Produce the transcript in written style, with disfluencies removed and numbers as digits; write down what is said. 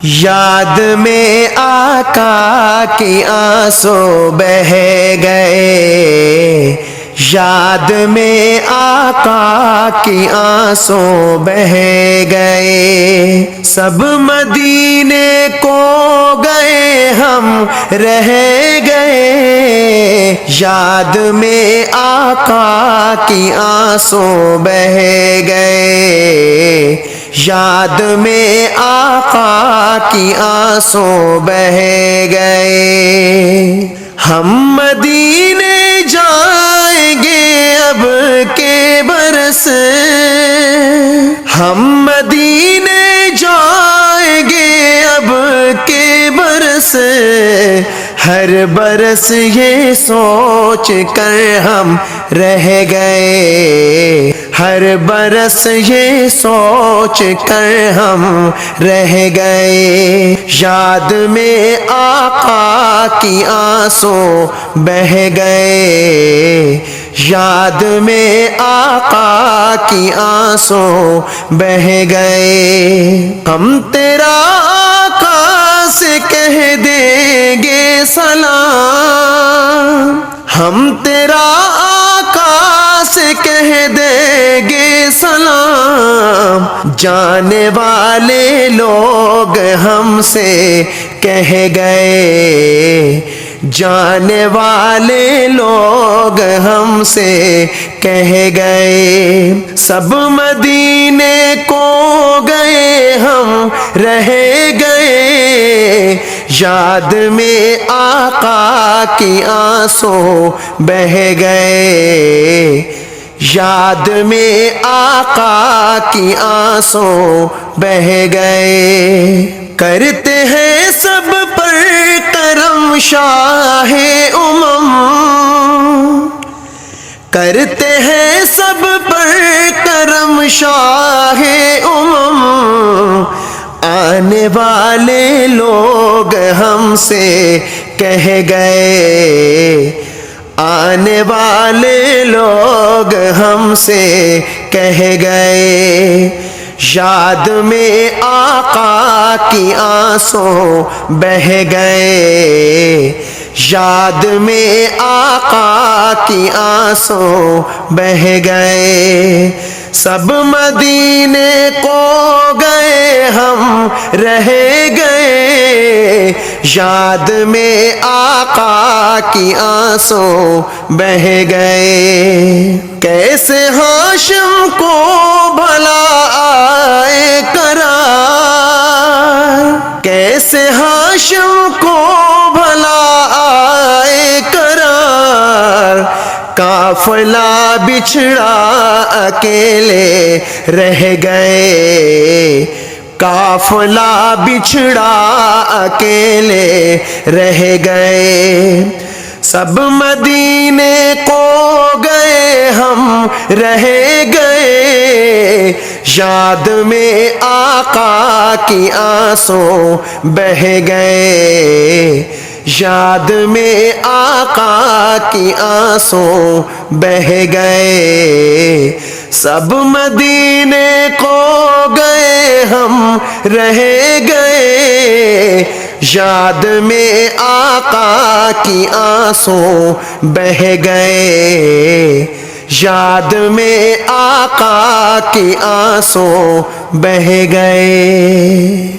یاد میں آقا کی آنسو بہہ گئے، یاد میں آقا کی آنسو بہہ گئے، سب مدینے کو گئے ہم رہ گئے، یاد میں آقا کی آنسو بہہ گئے، یاد میں آقا کی آنسو بہہ گئے، ہم مدینے جائیں گے اب کے برس، ہم مدینے جائیں گے اب کے برس، ہر برس یہ سوچ کر ہم رہ گئے، ہر برس یہ سوچ کر ہم رہ گئے، یاد میں آقا کی آنسو بہہ گئے، یاد میں آقا کی آنسو بہہ گئے، ہم تیرا آقا سے کہہ دیں گے سلام، ہم تیرا آقا سے کہہ دیں گے سلام، جانے والے لوگ ہم سے کہہ گئے، جانے والے لوگ ہم سے کہہ گئے، سب مدینے کو گئے ہم رہ گئے، یاد میں آقا کی آنسو بہہ گئے، یاد میں آقا کی آنسو بہہ گئے، کرتے ہیں سب پر کرم شاہ امم، کرتے ہیں سب پر کرم شاہ امم، آنے والے لوگ ہم سے کہہ گئے، آنے والے لوگ ہم سے کہہ گئے، یاد میں آقا کی آنسو بہہ گئے، یاد میں آقا کی آنسو بہہ گئے، سب مدینے کو گئے ہم رہ گئے، یاد میں آقا کی آنسو بہہ گئے، کیسے ہاشم کو بھلا آئے قرار، کیسے ہاشم کو بھلا آئے قرار، قافلہ بچھڑا اکیلے رہ گئے، قافلہ بچھڑا اکیلے رہ گئے، سب مدینے کو گئے ہم رہ گئے، یاد میں آقا کی آنسو بہہ گئے، یاد میں آقا کی آنسو بہہ گئے، سب مدینے کو گئے ہم رہ گئے، یاد میں آقا کی آنسو بہہ گئے، یاد میں آقا کی آنسو بہہ گئے۔